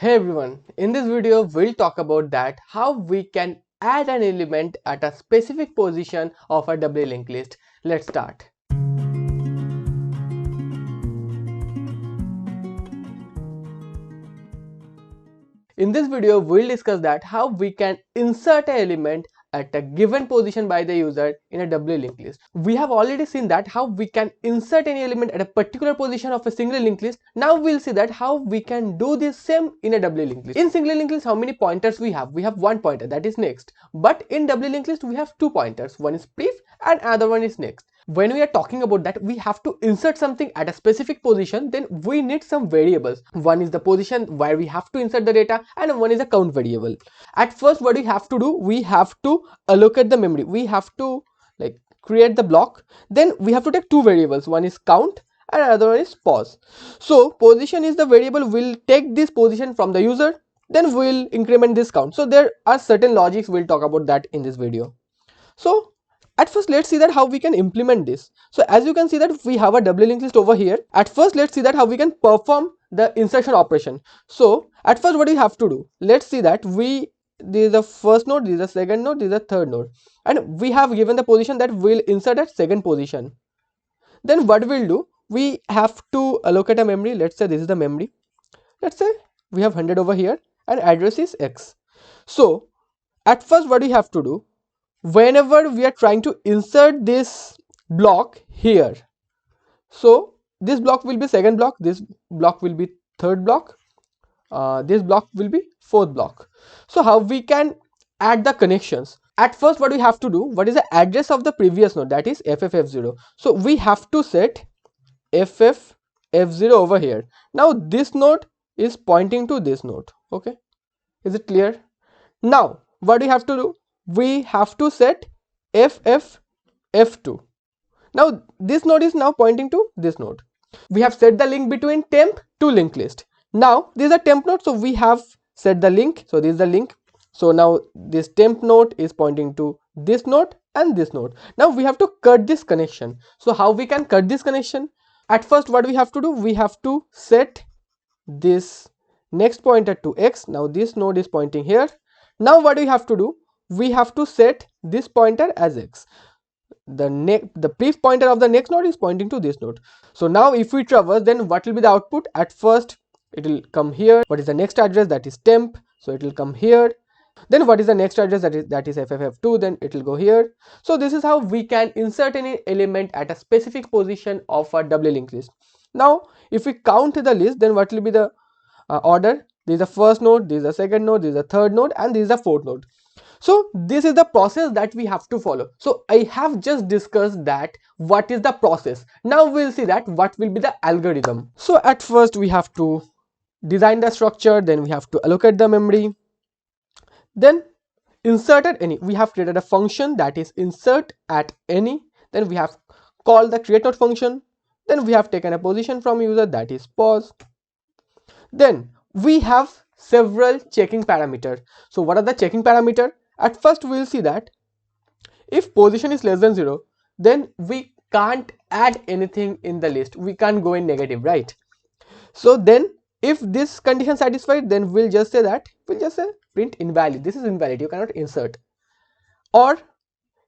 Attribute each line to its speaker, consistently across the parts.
Speaker 1: Hey everyone, in this video we'll talk about that how we can add an element at a specific position of a doubly linked list. Let's start. In this video we'll discuss that how we can insert an element at a given position by the user in a doubly linked list. We have already seen that how we can insert any element at a particular position of a single linked list. Now we'll see that how we can do this same in a doubly linked list. In single linked list, how many pointers we have? We have one pointer, that is next. But in doubly linked list we have two pointers. One is pref and another one is next. When we are talking about that we have to insert something at a specific position, then we need some variables. One is the position where we have to insert the data and one is a count variable. At first what we have to do, we have to allocate the memory. We have to create the block. Then we have to take two variables. One is count and another one is pause. So position is the variable. We'll take this position from the user, then we'll increment this count. So there are certain logics, we'll talk about that in this video. So at first let's see that how we can implement this. So as you can see that we have a doubly linked list over here. At first let's see that how we can perform the insertion operation. So at first what we have to do, let's see that this is the first node, this is the second node, this is the third node, and we have given the position that we'll insert at second position. Then what we'll do, we have to allocate a memory. Let's say this is the memory. Let's say we have 100 over here and address is X. So at first what we have to do, whenever we are trying to insert this block here, so this block will be second block, this block will be third block, this block will be fourth block. So how we can add the connections? At first what we have to do, what is the address of the previous node, that is FFF0. So we have to set FFF0 over here. Now this node is pointing to this node. Okay, is it clear? Now what we have to do, we have to set FFF2. Now this node is now pointing to this node. We have set the link between temp to linked list. Now this is a temp node, so we have set the link. So this is the link. So now this temp node is pointing to this node and this node. Now we have to cut this connection. So how we can cut this connection? At first what we have to do, we have to set this next pointer to X. Now this node is pointing here. Now what we have to do, we have to set this pointer as X. The pref pointer of the next node is pointing to this node. So now if we traverse, then what will be the output? At first it will come here. What is the next address? That is temp, so it will come here. Then what is the next address? That is FFF2, then it will go here. So this is how we can insert any element at a specific position of a doubly linked list. Now if we count the list, then what will be the order? This is the first node, this is the second node, this is the third node, and this is the fourth node. So this is the process that we have to follow. So I have just discussed that what is the process. Now we'll see that what will be the algorithm. So at first we have to design the structure, then we have to allocate the memory, then insert at any. We have created a function that is insert at any. Then we have called the create node function. Then we have taken a position from user, that is pause. Then we have several checking parameters. So what are the checking parameters? At first we'll see that if position is less than 0, then we can't add anything in the list. We can't go in negative, right? So then if this condition satisfied, then we'll just say print invalid. This is invalid, you cannot insert. Or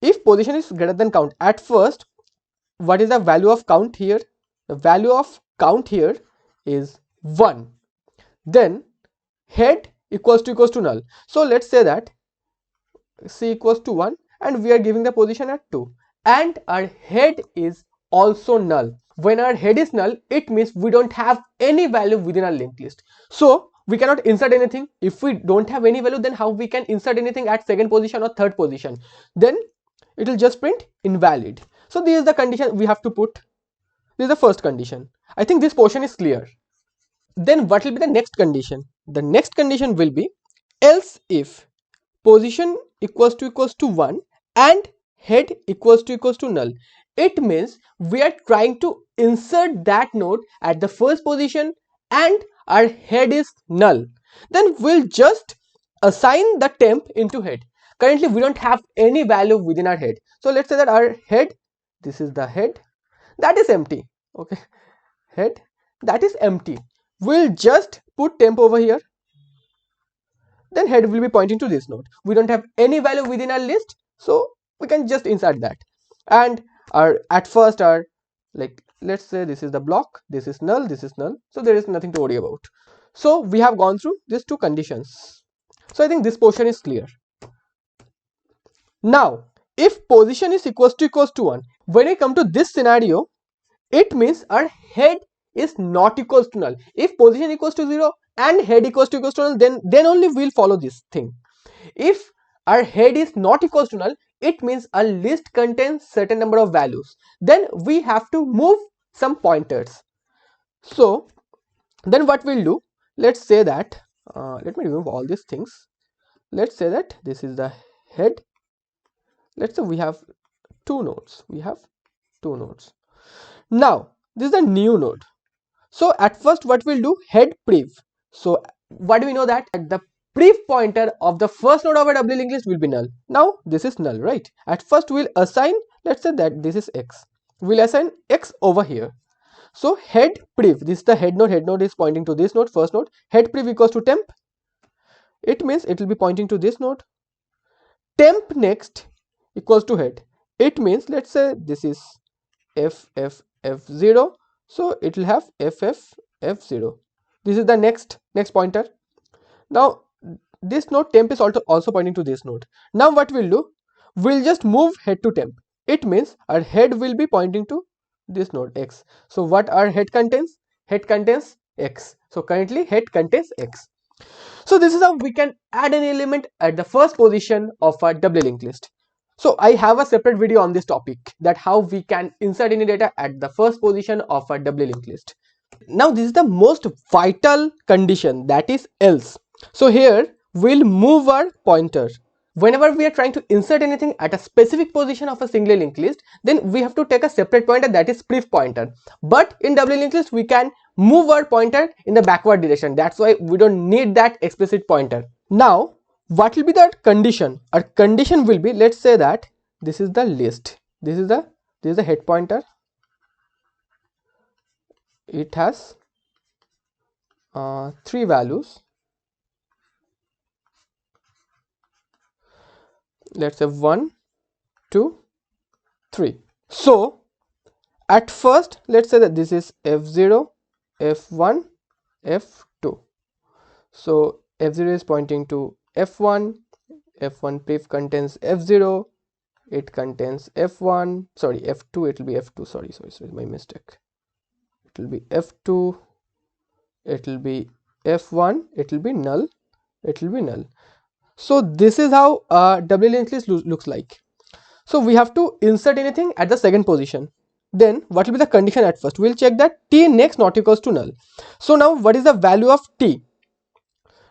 Speaker 1: if position is greater than count, at first what is the value of count here? The value of count here is 1. Then head equals to null. So let's say that c equals to 1 and we are giving the position at 2, and our head is also null. When our head is null, it means we don't have any value within our linked list. So we cannot insert anything. If we don't have any value, then how we can insert anything at second position or third position? Then it will just print invalid. So this is the condition we have to put. This is the first condition. I think this portion is clear. Then what will be the next condition? The next condition will be else if position equals to 1 and head equals to null. It means we are trying to insert that node at the first position and our head is null. Then we'll just assign the temp into head. Currently we don't have any value within our head. So let's say that our head, this is the head, that is empty. Okay, head, that is empty. We'll just put temp over here. then head will be pointing to this node. We don't have any value within our list, so we can just insert that. And our at first our, like, let's say this is the block, this is null, this is null, so there is nothing to worry about. So we have gone through these two conditions. So I think this portion is clear. Now if position is equals to 1, when we come to this scenario, it means our head is not equals to null. If position equals to 0 and head equals to null, then only we'll follow this thing. If our head is not equals to null, it means our list contains certain number of values. Then we have to move some pointers. So then what we'll do, let's say that let me remove all these things. Let's say that this is the head. Let's say we have two nodes. Now this is a new node. So at first what we'll do, head priv. So what do we know, that at the priv pointer of the first node of a doubly linked list will be null. Now this is null, right? At first we'll assign, let's say that this is x. We'll assign x over here. So head priv, this is the head node is pointing to this node, first node. Head priv equals to temp. It means it will be pointing to this node. Temp next equals to head. It means, let's say this is f0, so it will have f0. This is the next pointer. Now this node temp is also pointing to this node. Now what we'll do, we'll just move head to temp. It means our head will be pointing to this node x. So what our head contains? Head contains x. So currently head contains x. So this is how we can add an element at the first position of a doubly linked list. So I have a separate video on this topic, that how we can insert any data at the first position of a doubly linked list. Now this is the most vital condition, that is else. So here we'll move our pointer. Whenever we are trying to insert anything at a specific position of a singly linked list, then we have to take a separate pointer, that is priv pointer. But in doubly linked list we can move our pointer in the backward direction. That's why we don't need that explicit pointer. Now what will be the condition? Our condition will be, let's say that this is the list, this is the head pointer. It has 3 values. Let's say 1, 2, 3. So at first let's say that this is f0, f1, f2. So f0 is pointing to f1, f1 priv contains f0, it contains f1, sorry f2, it will be f2, sorry, my mistake. It will be f2, it will be f1, it will be null, So this is how doubly linked list looks like. So we have to insert anything at the second position. Then what will be the condition at first? We'll check that t next not equals to null. So now what is the value of t?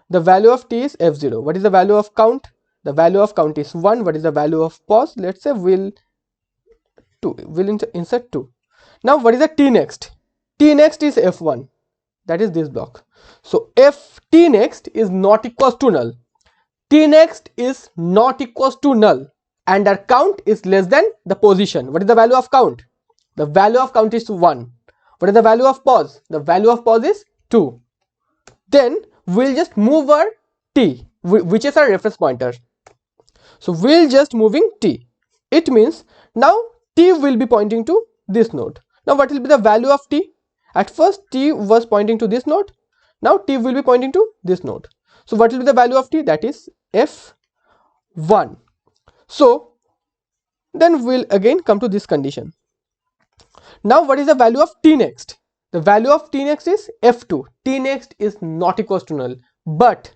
Speaker 1: The value of t is f0. What is the value of count? The value of count is 1. What is the value of pause? Let's say we'll insert 2. Now what is the t next? T next is f1, that is this block. So if t next is not equals to null, t next is not equals to null, and our count is less than the position. What is the value of count? The value of count is 1. What is the value of pause? The value of pause is 2. Then we'll just move our t, which is our reference pointer. So we'll just moving t. It means now t will be pointing to this node. Now what will be the value of t? At first t was pointing to this node. Now t will be pointing to this node. So what will be the value of t? That is f1. So then we'll again come to this condition. Now what is the value of t next? The value of t next is f2. T next is not equals to null. But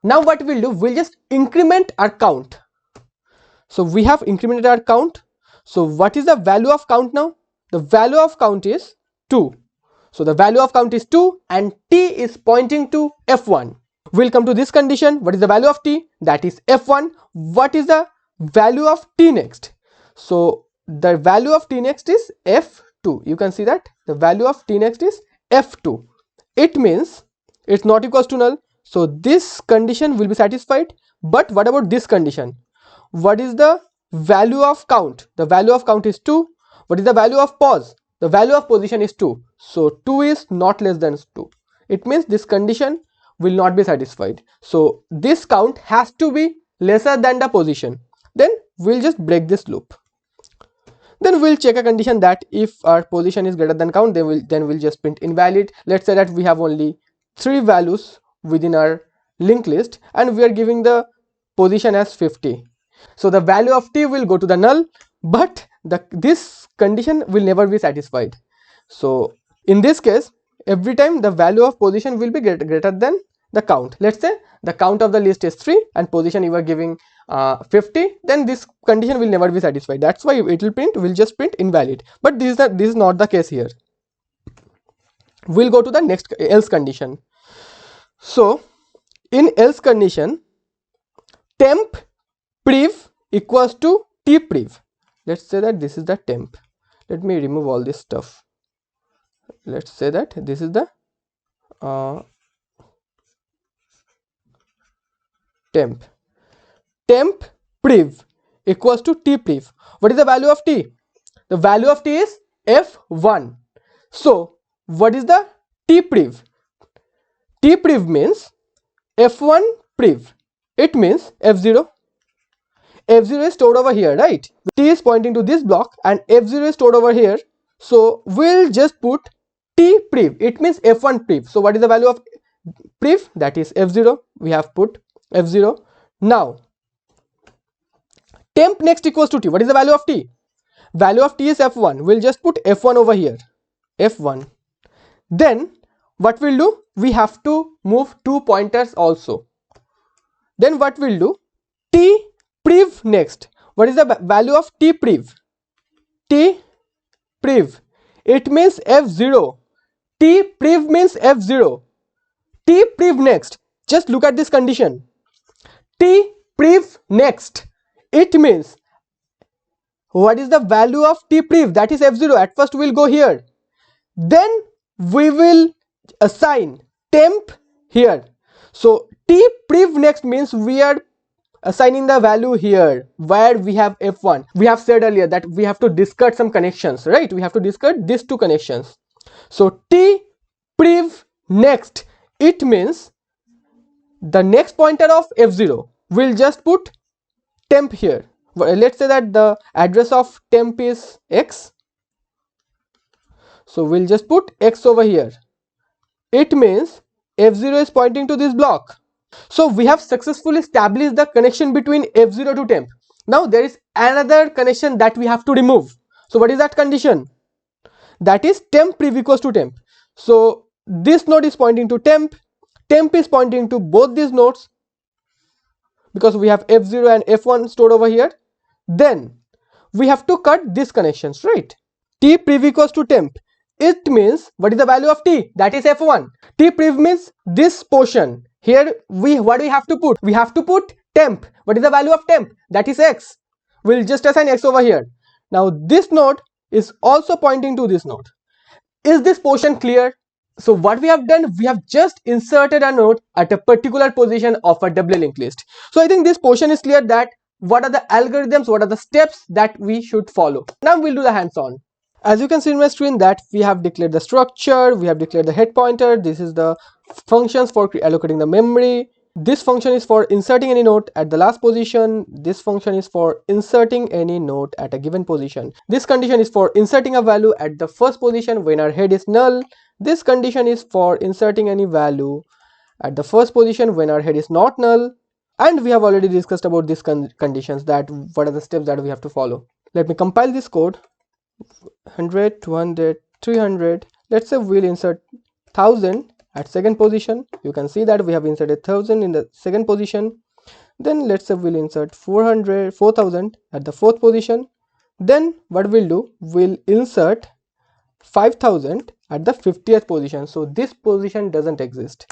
Speaker 1: now what we'll do, we'll just increment our count. So we have incremented our count. So what is the value of count now? The value of count is 2. So the value of count is 2 and t is pointing to f1. We'll come to this condition. What is the value of t? That is f1. What is the value of t next? So the value of t next is f2. You can see that the value of t next is f2. It means it's not equals to null. So this condition will be satisfied. But what about this condition? What is the value of count? The value of count is 2. What is the value of pause? The value of position is 2. So 2 is not less than 2. It means this condition will not be satisfied. So this count has to be lesser than the position. Then we'll just break this loop. Then we'll check a condition that if our position is greater than count, then we'll just print invalid. Let's say that we have only 3 values within our linked list and we are giving the position as 50. So the value of t will go to the null, but this condition will never be satisfied. So in this case, every time the value of position will be greater than the count. Let's say the count of the list is 3 and position you are giving 50, then this condition will never be satisfied. That's why it will just print invalid. But this is not the case here. We'll go to the next else condition. So in else condition, temp priv equals to t priv. Let's say that this is the temp. Let me remove all this stuff. Let's say that this is the temp priv equals to t priv. What is the value of t? The value of t is f1. So what is the t priv? T priv means f1 priv. It means f0. F0 is stored over here, right? T is pointing to this block and f0 is stored over here. So we'll just put t priv. It means f1 priv. So what is the value of priv? That is f0. We have put f0. Now temp next equals to t. What is the value of t? Value of t is f1. We'll just put f1 over here. F1. Then what we'll do? We have to move 2 pointers also. Then what we'll do? T priv next. What is the value of t priv? T priv. It means f0. T priv means f0. T priv next. Just look at this condition. T priv next. It means what is the value of t priv? That is f0. At first we'll go here. Then we will assign temp here. So t priv next means we are assigning the value here where we have f1. We have said earlier that we have to discard some connections, right? We have to discard these 2 connections. So t priv next, it means the next pointer of f0. We'll just put temp here. Let's say that the address of temp is x. So we'll just put x over here. It means f0 is pointing to this block. So we have successfully established the connection between f0 to temp. Now there is another connection that we have to remove. So what is that condition? That is temp priv equals to temp. So this node is pointing to temp. Temp is pointing to both these nodes because we have f0 and f1 stored over here. Then we have to cut these connections, right? T priv equals to temp. It means what is the value of t? That is f1. T priv means this portion. Here what do we have to put? We have to put temp. What is the value of temp? That is x. We'll just assign x over here. Now this node is also pointing to this node. Is this portion clear? So what we have done, we have just inserted a node at a particular position of a doubly linked list. So I think this portion is clear, that what are the algorithms, what are the steps that we should follow. Now we'll do the hands-on. As you can see in my screen that we have declared the structure, we have declared the head pointer. This is the functions for allocating the memory. This function is for inserting any node at the last position. This function is for inserting any node at a given position. This condition is for inserting a value at the first position when our head is null. This condition is for inserting any value at the first position when our head is not null. And we have already discussed about these conditions, that what are the steps that we have to follow. Let me compile this code. 100, 200, 300. Let's say we'll insert 1000 at second position. You can see that we have inserted 1000 in the second position. Then let's say we'll insert 4000 at the fourth position. Then what we'll do, we'll insert 5000 at the 50th position. So this position doesn't exist.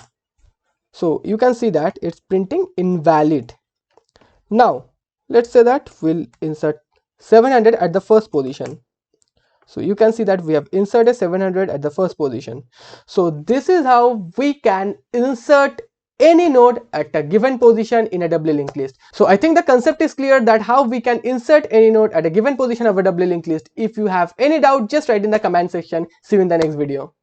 Speaker 1: So you can see that it's printing invalid. Now let's say that we'll insert 700 at the first position. So you can see that we have inserted 700 at the first position. So this is how we can insert any node at a given position in a doubly linked list. So I think the concept is clear, that how we can insert any node at a given position of a doubly linked list. If you have any doubt, just write in the comment section. See you in the next video.